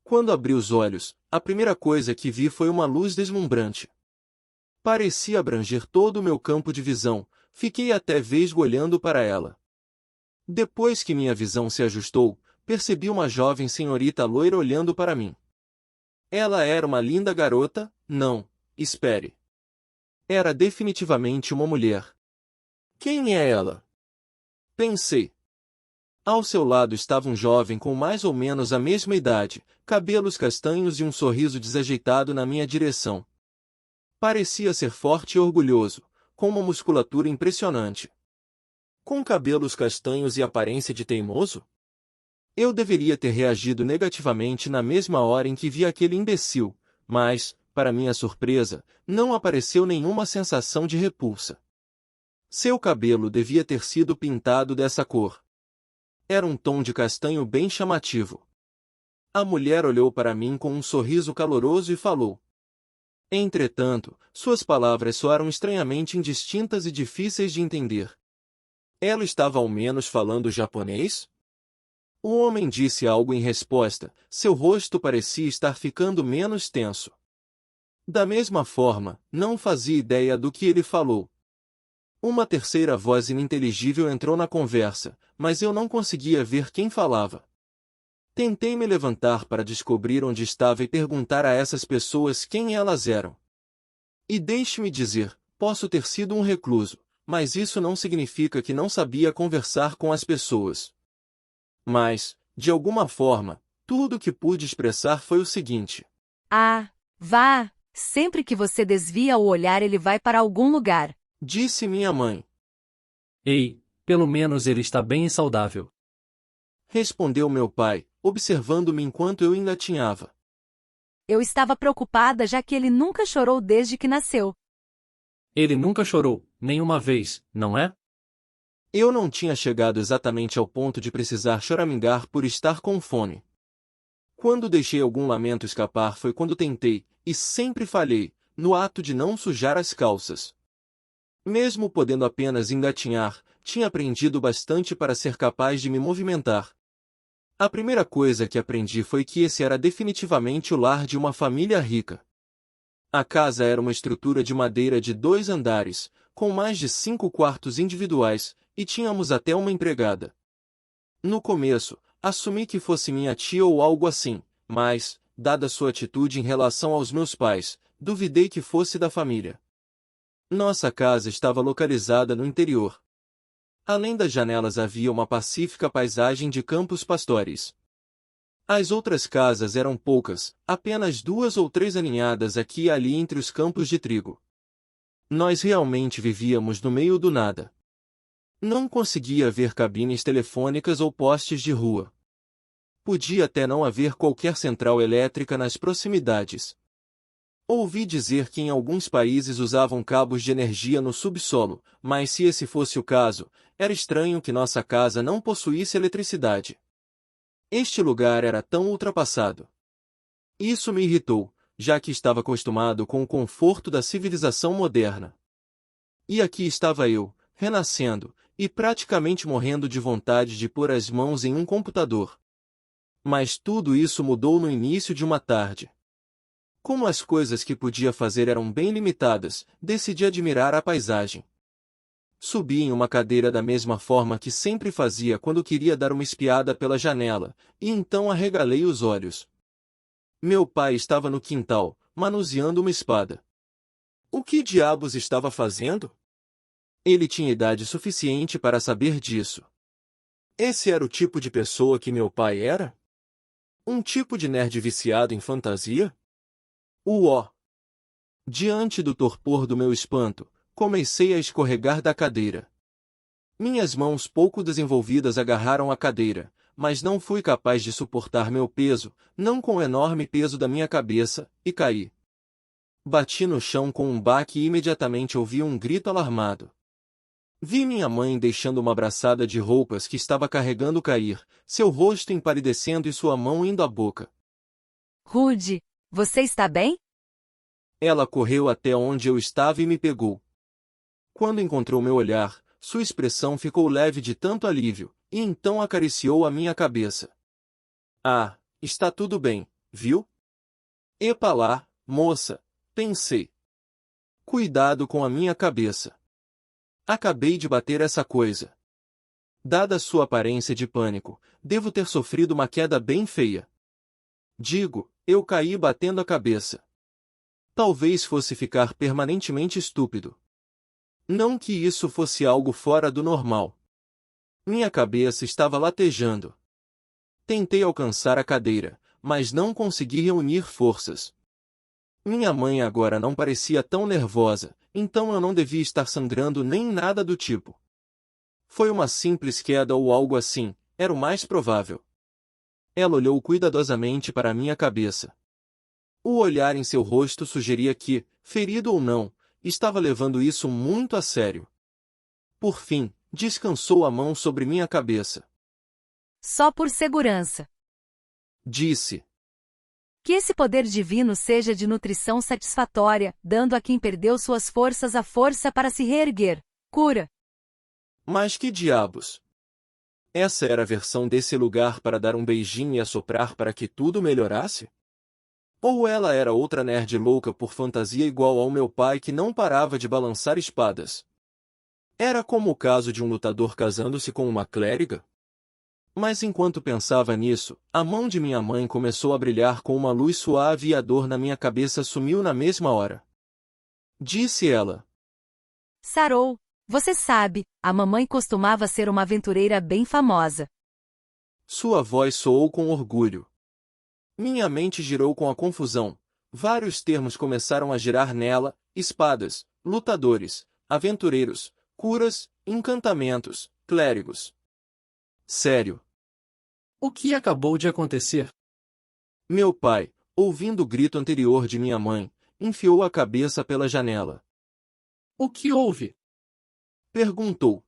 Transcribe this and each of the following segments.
Quando abri os olhos, a primeira coisa que vi foi uma luz deslumbrante. Parecia abranger todo o meu campo de visão, fiquei até vesgo olhando para ela. Depois que minha visão se ajustou, percebi uma jovem senhorita loira olhando para mim. Ela era uma linda garota? Não, espere. Era definitivamente uma mulher. Quem é ela? Pensei. Ao seu lado estava um jovem com mais ou menos a mesma idade, cabelos castanhos e um sorriso desajeitado na minha direção. Parecia ser forte e orgulhoso, com uma musculatura impressionante. Com cabelos castanhos e aparência de teimoso? Eu deveria ter reagido negativamente na mesma hora em que vi aquele imbecil, mas, para minha surpresa, não apareceu nenhuma sensação de repulsa. Seu cabelo devia ter sido pintado dessa cor. Era um tom de castanho bem chamativo. A mulher olhou para mim com um sorriso caloroso e falou. Entretanto, suas palavras soaram estranhamente indistintas e difíceis de entender. Ela estava ao menos falando japonês? O homem disse algo em resposta, seu rosto parecia estar ficando menos tenso. Da mesma forma, não fazia ideia do que ele falou. Uma terceira voz ininteligível entrou na conversa, mas eu não conseguia ver quem falava. Tentei me levantar para descobrir onde estava e perguntar a essas pessoas quem elas eram. E deixe-me dizer, posso ter sido um recluso, mas isso não significa que não sabia conversar com as pessoas. Mas, de alguma forma, tudo o que pude expressar foi o seguinte. Ah, vá! Sempre que você desvia o olhar ele vai para algum lugar. Disse minha mãe. Ei, pelo menos ele está bem e saudável. Respondeu meu pai, observando-me enquanto eu engatinhava. Eu estava preocupada já que ele nunca chorou desde que nasceu. Ele nunca chorou, nenhuma vez, não é? Eu não tinha chegado exatamente ao ponto de precisar choramingar por estar com fome. Quando deixei algum lamento escapar foi quando tentei, e sempre falhei, no ato de não sujar as calças. Mesmo podendo apenas engatinhar, tinha aprendido bastante para ser capaz de me movimentar. A primeira coisa que aprendi foi que esse era definitivamente o lar de uma família rica. A casa era uma estrutura de madeira de 2 andares, com mais de 5 quartos individuais, e tínhamos até uma empregada. No começo, assumi que fosse minha tia ou algo assim, mas, dada sua atitude em relação aos meus pais, duvidei que fosse da família. Nossa casa estava localizada no interior. Além das janelas havia uma pacífica paisagem de campos pastóreis. As outras casas eram poucas, apenas 2 ou 3 aninhadas aqui e ali entre os campos de trigo. Nós realmente vivíamos no meio do nada. Não conseguia ver cabines telefônicas ou postes de rua. Podia até não haver qualquer central elétrica nas proximidades. Ouvi dizer que em alguns países usavam cabos de energia no subsolo, mas se esse fosse o caso, era estranho que nossa casa não possuísse eletricidade. Este lugar era tão ultrapassado. Isso me irritou, já que estava acostumado com o conforto da civilização moderna. E aqui estava eu, renascendo, e praticamente morrendo de vontade de pôr as mãos em um computador. Mas tudo isso mudou no início de uma tarde. Como as coisas que podia fazer eram bem limitadas, decidi admirar a paisagem. Subi em uma cadeira da mesma forma que sempre fazia quando queria dar uma espiada pela janela, e então arregalei os olhos. Meu pai estava no quintal, manuseando uma espada. O que diabos estava fazendo? Ele tinha idade suficiente para saber disso. Esse era o tipo de pessoa que meu pai era? Um tipo de nerd viciado em fantasia? Uó! Diante do torpor do meu espanto, comecei a escorregar da cadeira. Minhas mãos pouco desenvolvidas agarraram a cadeira, mas não fui capaz de suportar meu peso, não com o enorme peso da minha cabeça, e caí. Bati no chão com um baque e imediatamente ouvi um grito alarmado. Vi minha mãe deixando uma braçada de roupas que estava carregando cair, seu rosto empalidecendo e sua mão indo à boca. Rude, você está bem? Ela correu até onde eu estava e me pegou. Quando encontrou meu olhar, sua expressão ficou leve de tanto alívio, e então acariciou a minha cabeça. Ah, está tudo bem, viu? Epa lá, moça, pensei. Cuidado com a minha cabeça. Acabei de bater essa coisa. Dada sua aparência de pânico, devo ter sofrido uma queda bem feia. Digo, eu caí batendo a cabeça. Talvez fosse ficar permanentemente estúpido. Não que isso fosse algo fora do normal. Minha cabeça estava latejando. Tentei alcançar a cadeira, mas não consegui reunir forças. Minha mãe agora não parecia tão nervosa, então eu não devia estar sangrando nem nada do tipo. Foi uma simples queda ou algo assim, era o mais provável. Ela olhou cuidadosamente para a minha cabeça. O olhar em seu rosto sugeria que, ferido ou não, estava levando isso muito a sério. Por fim, descansou a mão sobre minha cabeça. Só por segurança. Disse. Que esse poder divino seja de nutrição satisfatória, dando a quem perdeu suas forças a força para se reerguer. Cura. Mas que diabos? Essa era a versão desse lugar para dar um beijinho e assoprar para que tudo melhorasse? Ou ela era outra nerd louca por fantasia igual ao meu pai que não parava de balançar espadas? Era como o caso de um lutador casando-se com uma clériga? Mas enquanto pensava nisso, a mão de minha mãe começou a brilhar com uma luz suave e a dor na minha cabeça sumiu na mesma hora. Disse ela. Sarou. Você sabe, a mamãe costumava ser uma aventureira bem famosa. Sua voz soou com orgulho. Minha mente girou com a confusão. Vários termos começaram a girar nela: espadas, lutadores, aventureiros, curas, encantamentos, clérigos. Sério. O que acabou de acontecer? Meu pai, ouvindo o grito anterior de minha mãe, enfiou a cabeça pela janela. O que houve? Perguntou.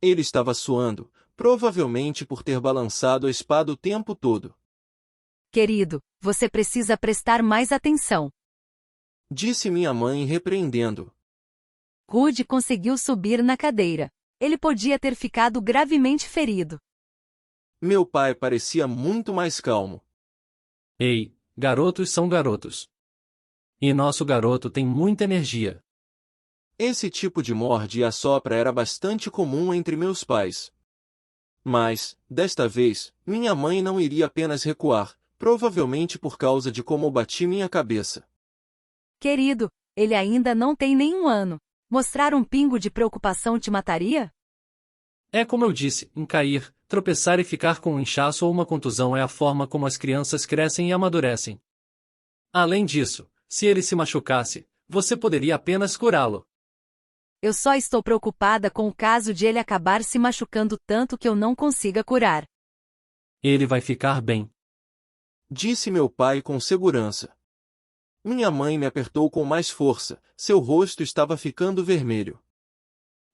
Ele estava suando, provavelmente por ter balançado a espada o tempo todo. Querido, você precisa prestar mais atenção. Disse minha mãe repreendendo. Rude conseguiu subir na cadeira. Ele podia ter ficado gravemente ferido. Meu pai parecia muito mais calmo. Ei, garotos são garotos. E nosso garoto tem muita energia. Esse tipo de morde e assopra era bastante comum entre meus pais. Mas, desta vez, minha mãe não iria apenas recuar, provavelmente por causa de como bati minha cabeça. Querido, ele ainda não tem nenhum ano. Mostrar um pingo de preocupação te mataria? É como eu disse, em cair, tropeçar e ficar com um inchaço ou uma contusão é a forma como as crianças crescem e amadurecem. Além disso, se ele se machucasse, você poderia apenas curá-lo. Eu só estou preocupada com o caso de ele acabar se machucando tanto que eu não consiga curar. Ele vai ficar bem. Disse meu pai com segurança. Minha mãe me apertou com mais força, seu rosto estava ficando vermelho.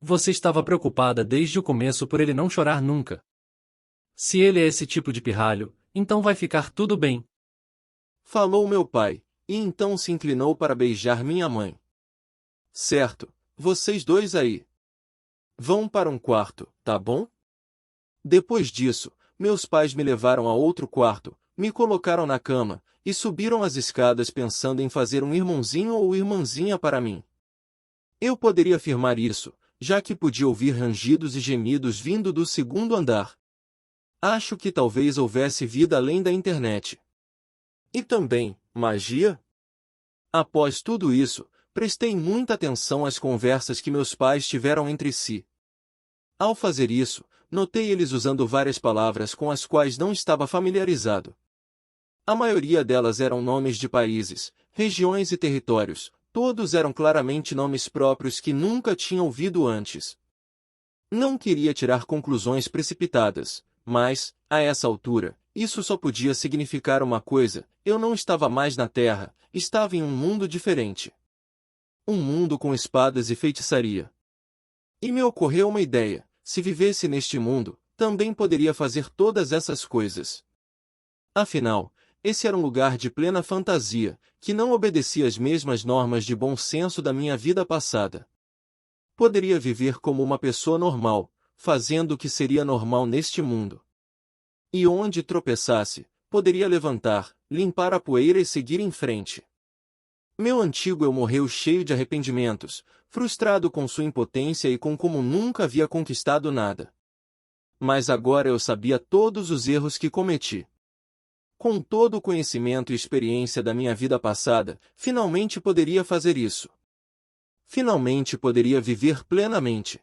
Você estava preocupada desde o começo por ele não chorar nunca. Se ele é esse tipo de pirralho, então vai ficar tudo bem. Falou meu pai, e então se inclinou para beijar minha mãe. Certo, vocês dois aí. Vão para um quarto, tá bom? Depois disso, meus pais me levaram a outro quarto, me colocaram na cama, e subiram as escadas pensando em fazer um irmãozinho ou irmãzinha para mim. Eu poderia afirmar isso, já que podia ouvir rangidos e gemidos vindo do segundo andar. Acho que talvez houvesse vida além da internet. E também, magia? Após tudo isso, prestei muita atenção às conversas que meus pais tiveram entre si. Ao fazer isso, notei eles usando várias palavras com as quais não estava familiarizado. A maioria delas eram nomes de países, regiões e territórios, todos eram claramente nomes próprios que nunca tinha ouvido antes. Não queria tirar conclusões precipitadas, mas, a essa altura, isso só podia significar uma coisa: eu não estava mais na Terra, estava em um mundo diferente. Um mundo com espadas e feitiçaria. E me ocorreu uma ideia: se vivesse neste mundo, também poderia fazer todas essas coisas. Afinal, esse era um lugar de plena fantasia, que não obedecia às mesmas normas de bom senso da minha vida passada. Poderia viver como uma pessoa normal, fazendo o que seria normal neste mundo. E onde tropeçasse, poderia levantar, limpar a poeira e seguir em frente. Meu antigo eu morreu cheio de arrependimentos, frustrado com sua impotência e com como nunca havia conquistado nada. Mas agora eu sabia todos os erros que cometi. Com todo o conhecimento e experiência da minha vida passada, finalmente poderia fazer isso. Finalmente poderia viver plenamente.